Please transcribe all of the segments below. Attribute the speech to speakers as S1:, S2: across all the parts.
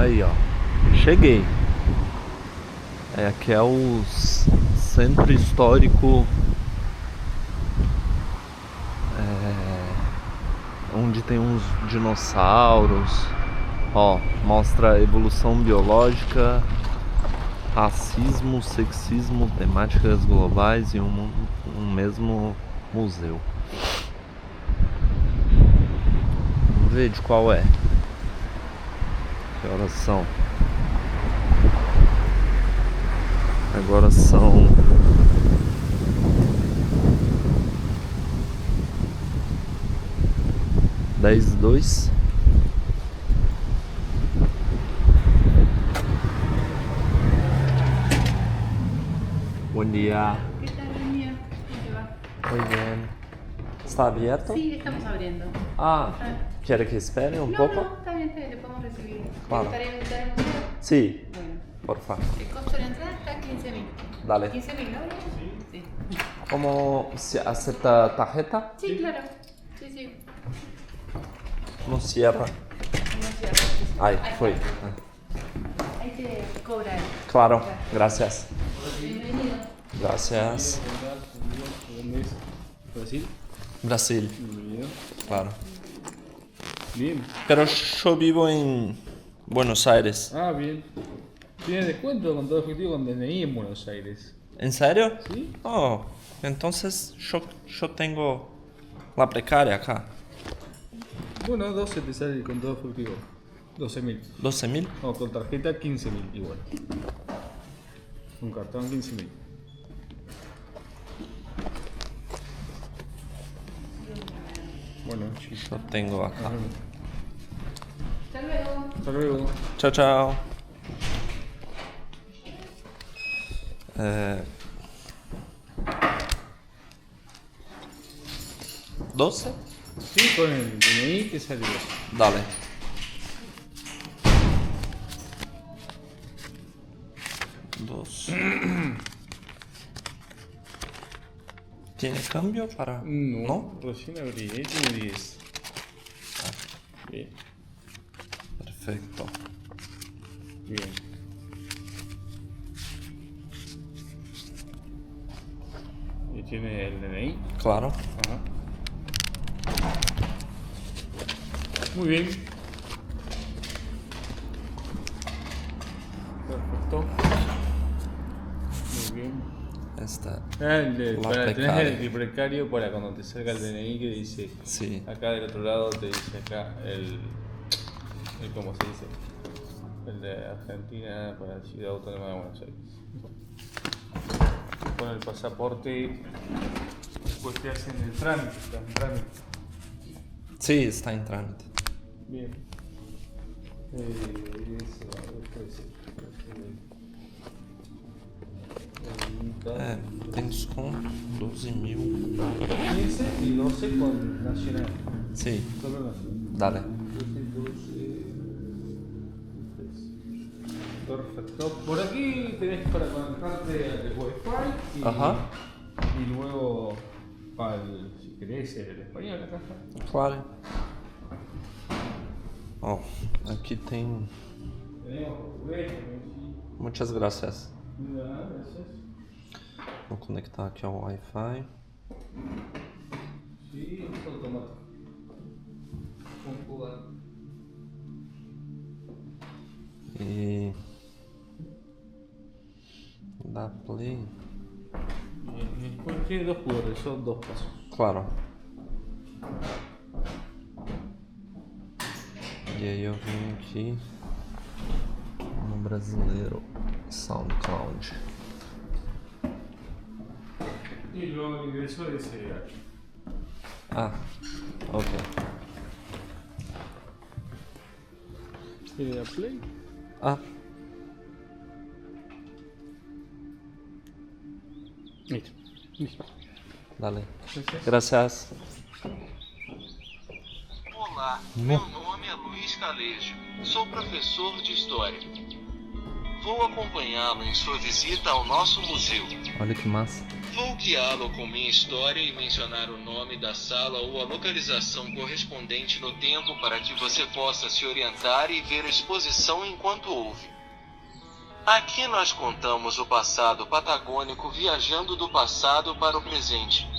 S1: Aí, ó. Cheguei. Aqui é o centro histórico, onde tem uns dinossauros. Ó, mostra evolução biológica, racismo, sexismo, temáticas globais em um mesmo museu. Vamos ver de qual é. Que horas são? Agora são 10:02. Buen día.
S2: ¿Qué tal, Daniel? ¿Cómo te va?
S1: Muy bien. ¿Está abierto?
S2: Sí, estamos abriendo.
S1: Ah, ¿quiere que espere un poco?
S2: No, está bien, le podemos recibir.
S1: Claro.
S2: ¿Te gustaría visitar el museo?
S1: Sí,
S2: Bueno,
S1: por favor.
S2: el costo de la entrada está 15.000.
S1: Dale.
S2: 15.000, ¿no? Sí.
S1: ¿Cómo se acepta tarjeta?
S2: Sí, claro. Sí.
S1: No cierra.
S2: No cierra.
S1: Ay,
S2: Ahí
S1: fue.
S2: está. Ahí te cobra él.
S1: Claro, gracias.
S2: Bienvenido.
S1: Gracias.
S3: ¿Dónde es? ¿Brasil?
S1: Brasil,
S3: Bienvenido.
S1: claro.
S3: Bien.
S1: Pero yo vivo en Buenos Aires.
S3: Ah, bien. Tiene descuento con todo efectivo con DNI en Buenos Aires.
S1: ¿En serio?
S3: Sí.
S1: Oh, entonces yo tengo la precaria acá.
S3: Bueno, 12 te sale con todo efectivo. 12.000.
S1: 12.000.
S3: No, con tarjeta 15.000 igual. Con cartón 15.000. Bueno, chicos.
S1: Yo tengo acá.
S2: Hasta luego.
S3: Hasta luego.
S1: Chao, chao. 12.
S3: Sí, con el DNI te sale 12.
S1: Dale. Dos. ¿Tiene cambio para...?
S3: No, recién abrí. Tiene 10. Bien,
S1: Perfecto.
S3: bien. ¿Y tiene el DNI?
S1: Claro.
S3: Ajá. Muy bien. Perfecto. Muy bien.
S1: Esta.
S3: Tenés
S1: precaria.
S3: el precario para cuando te salga el DNI que dice.
S1: Sí.
S3: Acá del otro lado te dice acá el ¿cómo se dice? El de Argentina para la Ciudad Autónoma de Buenos Aires. Con el pasaporte, después te hacen el trámite. Está en trámite.
S1: Sí, está en trámite.
S3: Bien. Eso, después.
S1: Tem desconto, 12.000.
S3: 15 y 12 con Nacional.
S1: Sí,
S3: Solo Nacional.
S1: dale.
S3: 12. Perfecto. Por aquí tenés para conectarte al Wi-Fi y,
S1: Ajá.
S3: y luego si querés el español acá.
S1: Claro. Ó, aqui tem...
S3: Tenemos portugués también.
S1: Muchas gracias.
S3: Nada, gracias.
S1: Vou conectar aqui ao Wi-Fi.
S3: Sí, es automático. Con Cuba.
S1: E... Dá play.
S3: Bien. Después tiene dos QR, son dos pasos.
S1: Claro. E aí eu vim aqui no Brasileiro SoundCloud.
S3: Y luego el ingreso es aquí.
S1: Ah, ok.
S3: ¿Quiere dar play?
S1: Ah,
S3: Listo.
S1: dale.
S3: Gracias.
S1: Gracias.
S4: Olá, meu nome é Luiz Calejo. Sou professor de História. Vou acompanhá-lo em sua visita ao nosso museu.
S1: Olha que massa.
S4: Vou guiá-lo com minha história e mencionar o nome da sala ou a localização correspondente no tempo para que você possa se orientar e ver a exposição enquanto ouve. Aqui nós contamos o passado patagônico viajando do passado para o presente.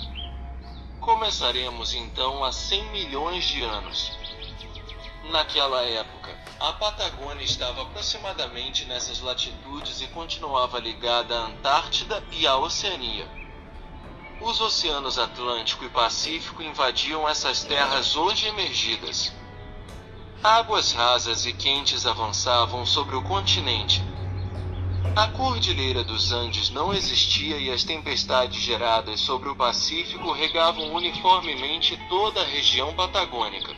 S4: Começaremos então há 100 milhões de anos. Naquela época, a Patagônia estava aproximadamente nessas latitudes e continuava ligada à Antártida e à Oceania. Os oceanos Atlântico e Pacífico invadiam essas terras hoje emergidas. Águas rasas e quentes avançavam sobre o continente. A Cordilheira dos Andes não existia e as tempestades geradas sobre o Pacífico regavam uniformemente toda a região patagônica.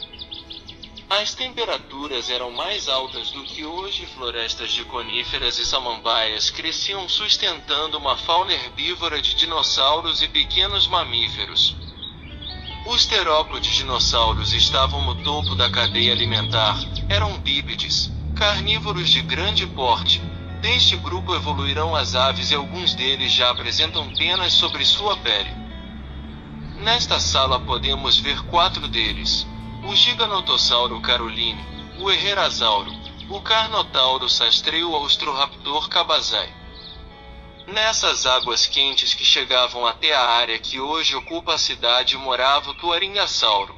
S4: As temperaturas eram mais altas do que hoje e florestas de coníferas e samambaias cresciam sustentando uma fauna herbívora de dinossauros e pequenos mamíferos. Os terópodes dinossauros estavam no topo da cadeia alimentar, eram bípedes, carnívoros de grande porte. Deste grupo evoluirão as aves e alguns deles já apresentam penas sobre sua pele. Nesta sala podemos ver 4 deles. O Giganotossauro caroline, o Herrerasauro, o Carnotauro sastrei e o Austroraptor cabazai. Nessas águas quentes que chegavam até a área que hoje ocupa a cidade morava o Tuaringasauro.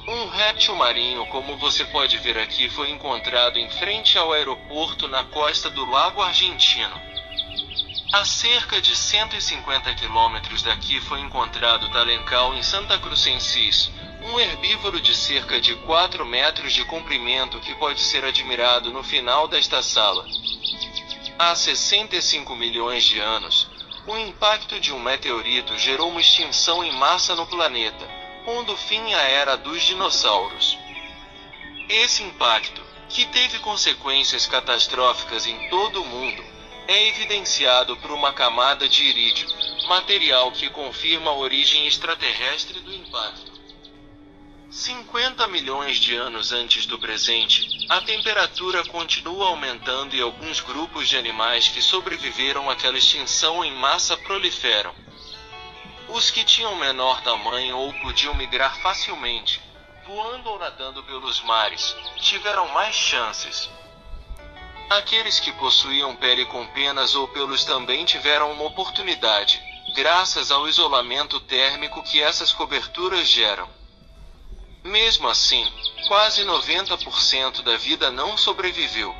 S4: Um réptil marinho como você pode ver aqui foi encontrado em frente ao aeroporto na costa do Lago Argentino. A cerca de 150 quilômetros daqui foi encontrado Talencal em Santa Crucensis, um herbívoro de cerca de 4 metros de comprimento que pode ser admirado no final desta sala. Há 65 milhões de anos, o impacto de um meteorito gerou uma extinção em massa no planeta, pondo fim à era dos dinossauros. Esse impacto, que teve consequências catastróficas em todo o mundo, é evidenciado por uma camada de irídio, material que confirma a origem extraterrestre do impacto. 50 milhões de anos antes do presente, a temperatura continua aumentando e alguns grupos de animais que sobreviveram àquela extinção em massa proliferam. Os que tinham menor tamanho ou podiam migrar facilmente, voando ou nadando pelos mares, tiveram mais chances. Aqueles que possuíam pele com penas ou pelos também tiveram uma oportunidade, graças ao isolamento térmico que essas coberturas geram. Mesmo assim, quase 90% da vida não sobreviveu.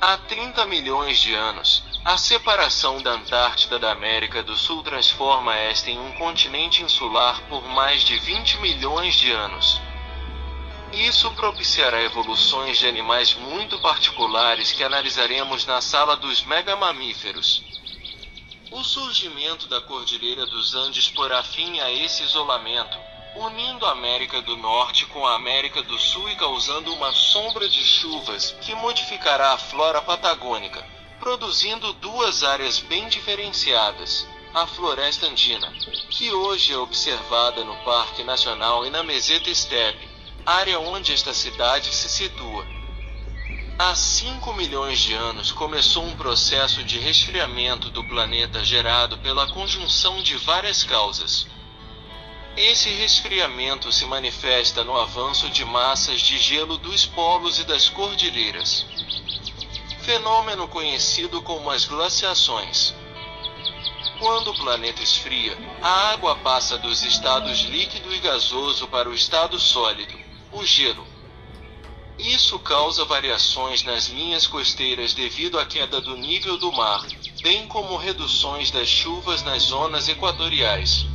S4: Há 30 milhões de anos, a separação da Antártida da América do Sul transforma esta em um continente insular por mais de 20 milhões de anos. Isso propiciará evoluções de animais muito particulares que analisaremos na sala dos megamamíferos. O surgimento da Cordilheira dos Andes porá fim a esse isolamento, unindo a América do Norte com a América do Sul e causando uma sombra de chuvas que modificará a flora patagônica, produzindo 2 áreas bem diferenciadas: a floresta andina, que hoje é observada no Parque Nacional e na Meseta Estepe, área onde esta cidade se situa. Há 5 milhões de anos começou um processo de resfriamento do planeta gerado pela conjunção de várias causas. Esse resfriamento se manifesta no avanço de massas de gelo dos polos e das cordilheiras, fenômeno conhecido como as glaciações. Quando o planeta esfria, a água passa dos estados líquido e gasoso para o estado sólido, o gelo. Isso causa variações nas linhas costeiras devido à queda do nível do mar, bem como reduções das chuvas nas zonas equatoriais.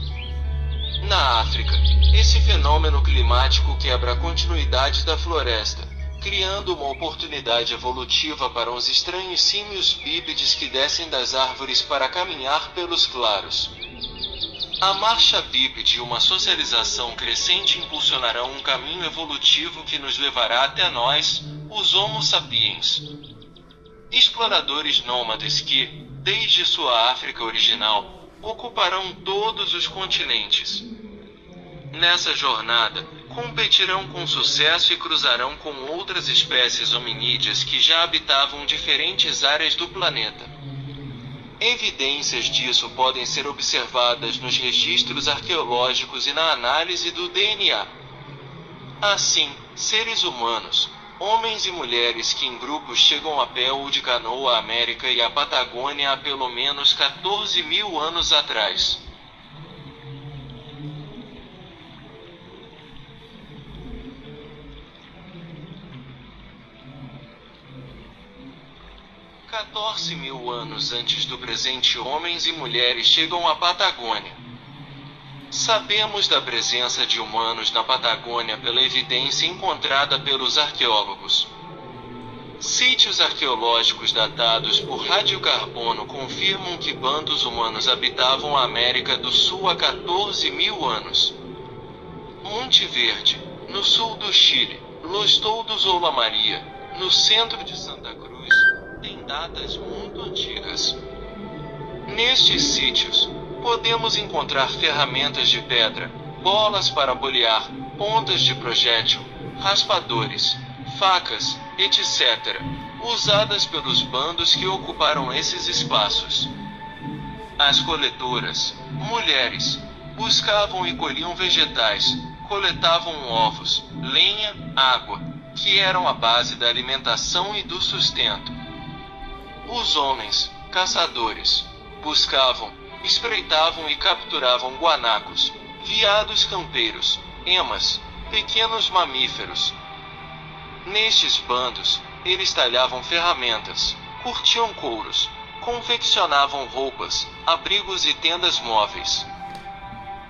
S4: Na África, esse fenômeno climático quebra a continuidade da floresta, criando uma oportunidade evolutiva para os estranhos símios bípedes que descem das árvores para caminhar pelos claros. A marcha bípede e uma socialização crescente impulsionarão um caminho evolutivo que nos levará até nós, os Homo sapiens. Exploradores nômades que, desde sua África original, ocuparão todos os continentes. Nessa jornada, competirão com sucesso e cruzarão com outras espécies hominídeas que já habitavam diferentes áreas do planeta. Evidências disso podem ser observadas nos registros arqueológicos e na análise do DNA. Assim, seres humanos, homens e mulheres que em grupos chegam a pé ou de canoa à América e à Patagônia há pelo menos 14.000 anos atrás. mil anos antes do presente, homens e mulheres chegam à Patagônia. Sabemos da presença de humanos na Patagônia pela evidência encontrada pelos arqueólogos. Sítios arqueológicos datados por radiocarbono confirmam que bandos humanos habitavam a América do Sul há 14.000 anos. Monte Verde, no sul do Chile, Los Toldos ou La Maria, no centro de Santa Cruz, tem datas muito antigas. Nestes sítios, podemos encontrar ferramentas de pedra, bolas para bolear, pontas de projétil, raspadores, facas, etc., usadas pelos bandos que ocuparam esses espaços. As coletoras, mulheres, buscavam e colhiam vegetais, coletavam ovos, lenha, água, que eram a base da alimentação e do sustento. Os homens, caçadores, buscavam, espreitavam e capturavam guanacos, veados campeiros, emas, pequenos mamíferos. Nestes bandos, eles talhavam ferramentas, curtiam couros, confeccionavam roupas, abrigos e tendas móveis.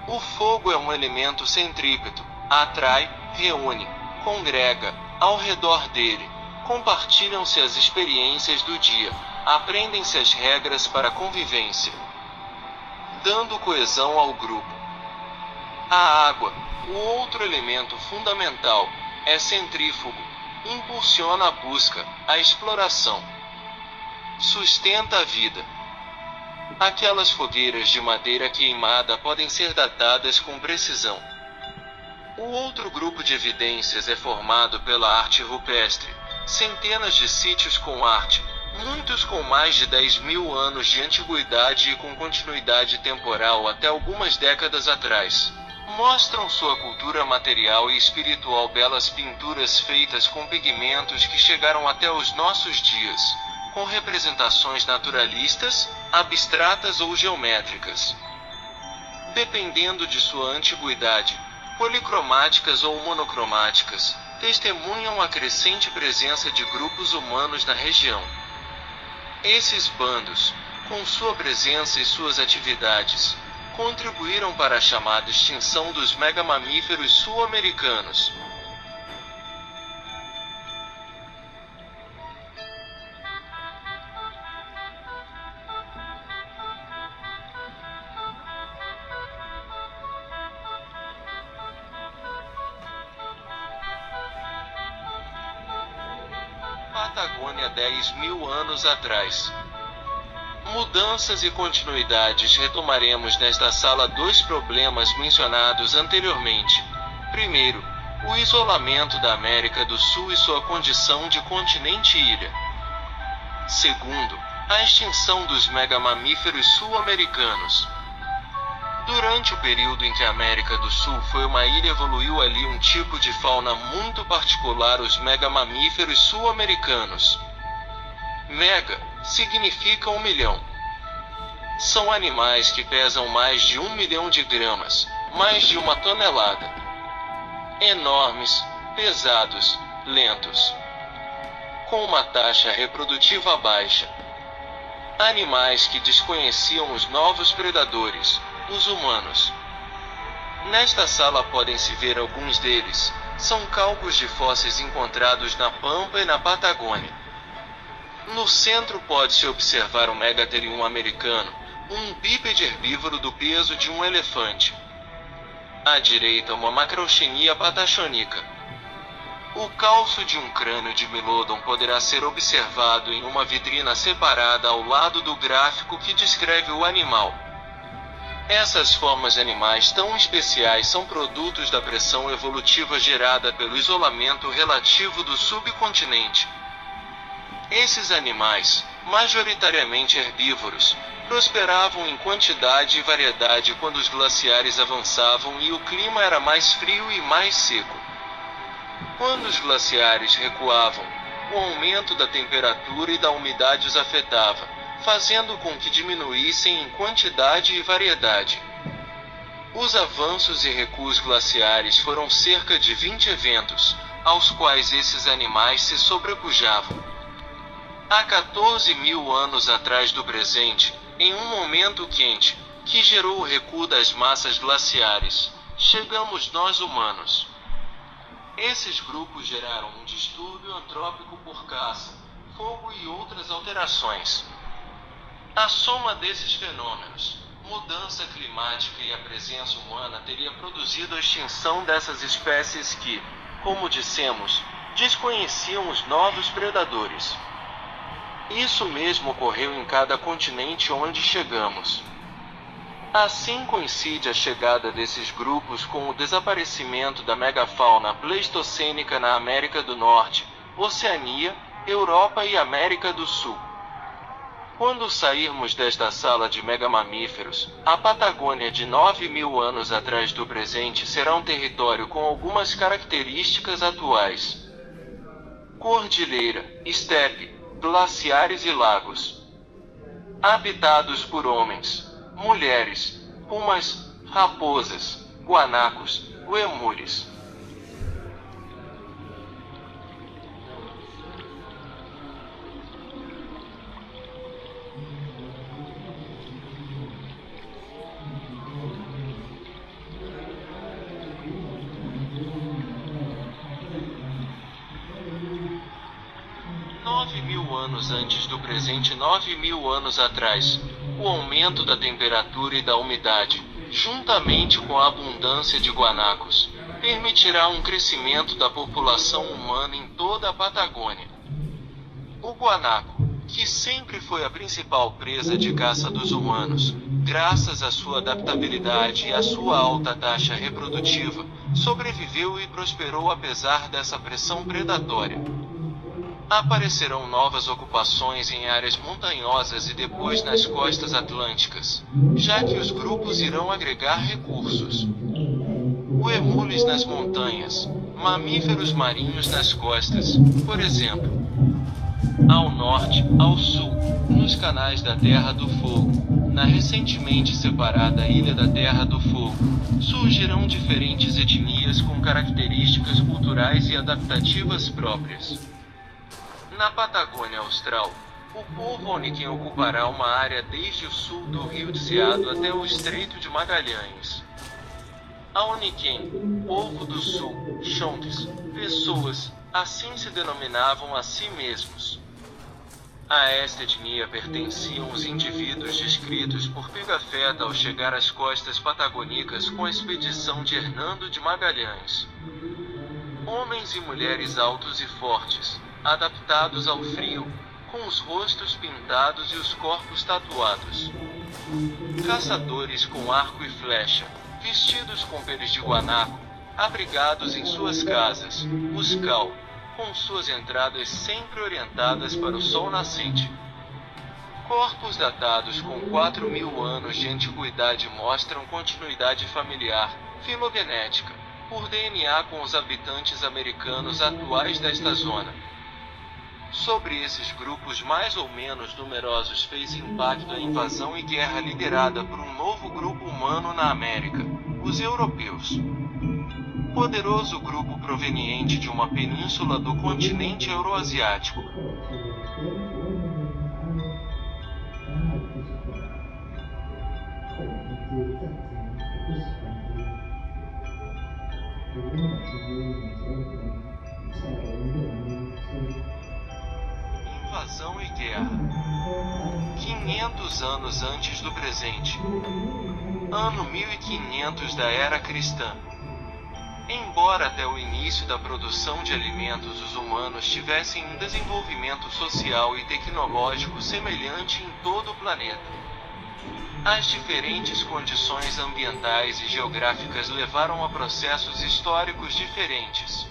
S4: O fogo é um elemento centrípeto, atrai, reúne, congrega, ao redor dele, compartilham-se as experiências do dia, aprendem-se as regras para a convivência, dando coesão ao grupo. A água, o outro elemento fundamental, é centrífugo, impulsiona a busca, a exploração, sustenta a vida. Aquelas fogueiras de madeira queimada podem ser datadas com precisão. O outro grupo de evidências é formado pela arte rupestre, centenas de sítios com arte, muitos com mais de 10.000 anos de antiguidade e com continuidade temporal até algumas décadas atrás. Mostram sua cultura material e espiritual, belas pinturas feitas com pigmentos que chegaram até os nossos dias, com representações naturalistas, abstratas ou geométricas. Dependendo de sua antiguidade, policromáticas ou monocromáticas, testemunham a crescente presença de grupos humanos na região. Esses bandos, com sua presença e suas atividades, contribuíram para a chamada extinção dos megamamíferos sul-americanos. Patagônia 10.000 anos atrás. Mudanças e continuidades. Retomaremos nesta sala dois problemas mencionados anteriormente. Primeiro, o isolamento da América do Sul e sua condição de continente-ilha. Segundo, a extinção dos megamamíferos sul-americanos. Durante o período em que a América do Sul foi uma ilha, evoluiu ali um tipo de fauna muito particular, os megamamíferos sul-americanos. Mega significa 1 milhão. São animais que pesam mais de 1 milhão de gramas, mais de 1 tonelada. Enormes, pesados, lentos, com uma taxa reprodutiva baixa. Animais que desconheciam os novos predadores, os humanos. Nesta sala podem-se ver alguns deles. São calcos de fósseis encontrados na Pampa e na Patagônia. No centro pode-se observar o Megatherium americano, um bípede herbívoro do peso de um elefante. À direita, uma Macrauchenia patachonica. O calço de um crânio de Milodon poderá ser observado em uma vitrina separada ao lado do gráfico que descreve o animal. Essas formas animais tão especiais são produtos da pressão evolutiva gerada pelo isolamento relativo do subcontinente. Esses animais, majoritariamente herbívoros, prosperavam em quantidade e variedade quando os glaciares avançavam e o clima era mais frio e mais seco. Quando os glaciares recuavam, o aumento da temperatura e da umidade os afetava, fazendo com que diminuíssem em quantidade e variedade. Os avanços e recuos glaciares foram cerca de 20 eventos, aos quais esses animais se sobrepujavam. Há 14 mil anos atrás do presente, em um momento quente, que gerou o recuo das massas glaciares, chegamos nós humanos. Esses grupos geraram um distúrbio antrópico por caça, fogo e outras alterações. A soma desses fenômenos, mudança climática e a presença humana teria produzido a extinção dessas espécies que, como dissemos, desconheciam os novos predadores. Isso mesmo ocorreu em cada continente onde chegamos. Assim coincide a chegada desses grupos com o desaparecimento da megafauna pleistocênica na América do Norte, Oceania, Europa e América do Sul. Quando sairmos desta sala de megamamíferos, a Patagônia de 9 mil anos atrás do presente será um território com algumas características atuais: cordilheira, estepe, glaciares e lagos. Habitados por homens, mulheres, pumas, raposas, guanacos, uemures. Anos antes do presente, 9 mil anos atrás, o aumento da temperatura e da umidade, juntamente com a abundância de guanacos, permitirá um crescimento da população humana em toda a Patagônia. O guanaco, que sempre foi a principal presa de caça dos humanos, graças à sua adaptabilidade e à sua alta taxa reprodutiva, sobreviveu e prosperou apesar dessa pressão predatória. Aparecerão novas ocupações em áreas montanhosas e depois nas costas atlânticas, já que os grupos irão agregar recursos. Uemules nas montanhas, mamíferos marinhos nas costas, por exemplo. Ao norte, ao sul, nos canais da Terra do Fogo, na recentemente separada Ilha da Terra do Fogo, surgirão diferentes etnias com características culturais e adaptativas próprias. Na Patagônia Austral, o povo Oniquim ocupará uma área desde o sul do Rio de Seado até o Estreito de Magalhães. A Oniquim, povo do sul, Xontes, pessoas, assim se denominavam a si mesmos. A esta etnia pertenciam os indivíduos descritos por Pigafetta ao chegar às costas patagônicas com a expedição de Hernando de Magalhães. Homens e mulheres altos e fortes, adaptados ao frio, com os rostos pintados e os corpos tatuados. Caçadores com arco e flecha, vestidos com peles de guanaco, abrigados em suas casas, Muscal, com suas entradas sempre orientadas para o sol nascente. Corpos datados com 4 mil anos de antiguidade mostram continuidade familiar, filogenética, por DNA com os habitantes americanos atuais desta zona. Sobre esses grupos mais ou menos numerosos fez impacto a invasão e guerra liderada por um novo grupo humano na América, os europeus. Poderoso grupo proveniente de uma península do continente euroasiático. Invasão e guerra. 500 anos antes do presente. Ano 1500 da era cristã. Embora até o início da produção de alimentos os humanos tivessem um desenvolvimento social e tecnológico semelhante em todo o planeta, As diferentes condições ambientais e geográficas levaram a processos históricos diferentes.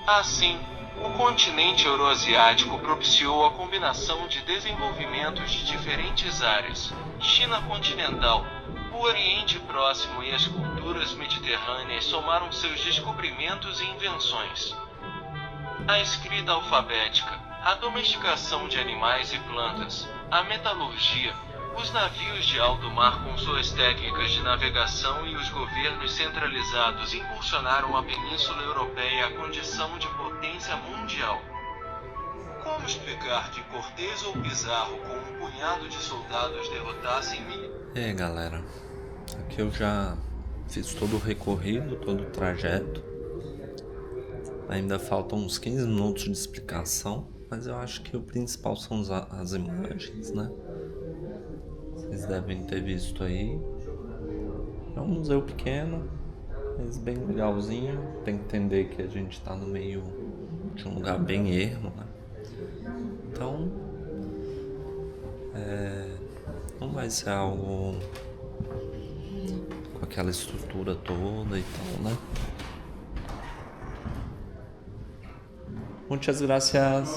S4: Assim, o continente euroasiático propiciou a combinação de desenvolvimentos de diferentes áreas: China continental, o Oriente Próximo e as culturas mediterrâneas somaram seus descobrimentos e invenções. A escrita alfabética, a domesticação de animais e plantas, a metalurgia, os navios de alto mar com suas técnicas de navegação e os governos centralizados impulsionaram a Península Europeia à condição de potência mundial. Como explicar que Cortés ou Pizarro com um punhado de soldados derrotassem milhares?
S1: E aí, galera, aqui eu já fiz todo o recorrido, todo o trajeto. Ainda faltam uns 15 minutos de explicação, mas eu acho que o principal são as imagens, né? Vocês devem ter visto aí. É um museu pequeno, mas bem legalzinho. Tem que entender que a gente tá no meio de um lugar bem ermo, né? Então, não vai ser algo com aquela estrutura toda e tal, né? Muchas gracias.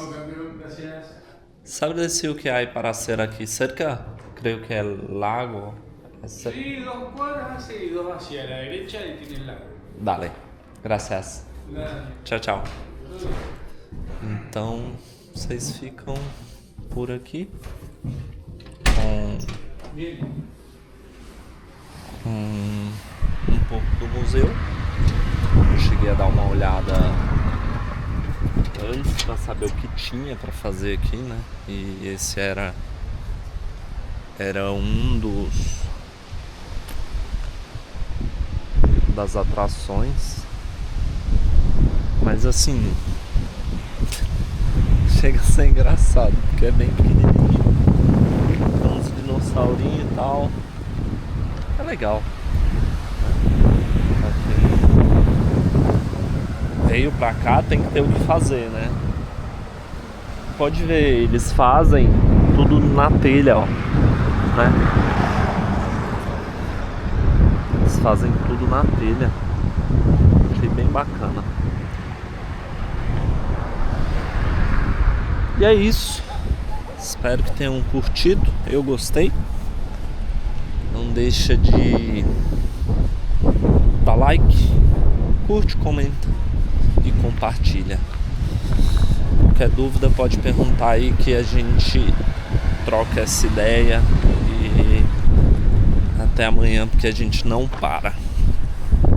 S1: ¿Sabe decir o que hay para hacer aquí cerca? Creo que el lago.
S5: Sí, 2 cuadras, sí, 2 hacia la derecha y tiene el lago.
S1: Dale, gracias.
S5: Nada.
S1: Tchau, tchau. Então, vocês ficam por aqui com um pouco do museu. Eu cheguei a dar uma olhada antes para saber o que tinha para fazer aqui, né? E esse era um das atrações, mas assim chega a ser engraçado porque é bem pequenininho, tem uns dinossaurinhos e tal, é legal, né? Quem veio pra cá tem que ter o que fazer, né? Pode ver, eles fazem tudo na telha, ó, né? Eles fazem tudo na telha. Achei bem bacana. E é isso. Espero que tenham curtido. Eu gostei. Não deixa de dar like, curte, comenta e compartilha. Qualquer dúvida pode perguntar aí que a gente troca essa ideia. E até amanhã, porque a gente não para.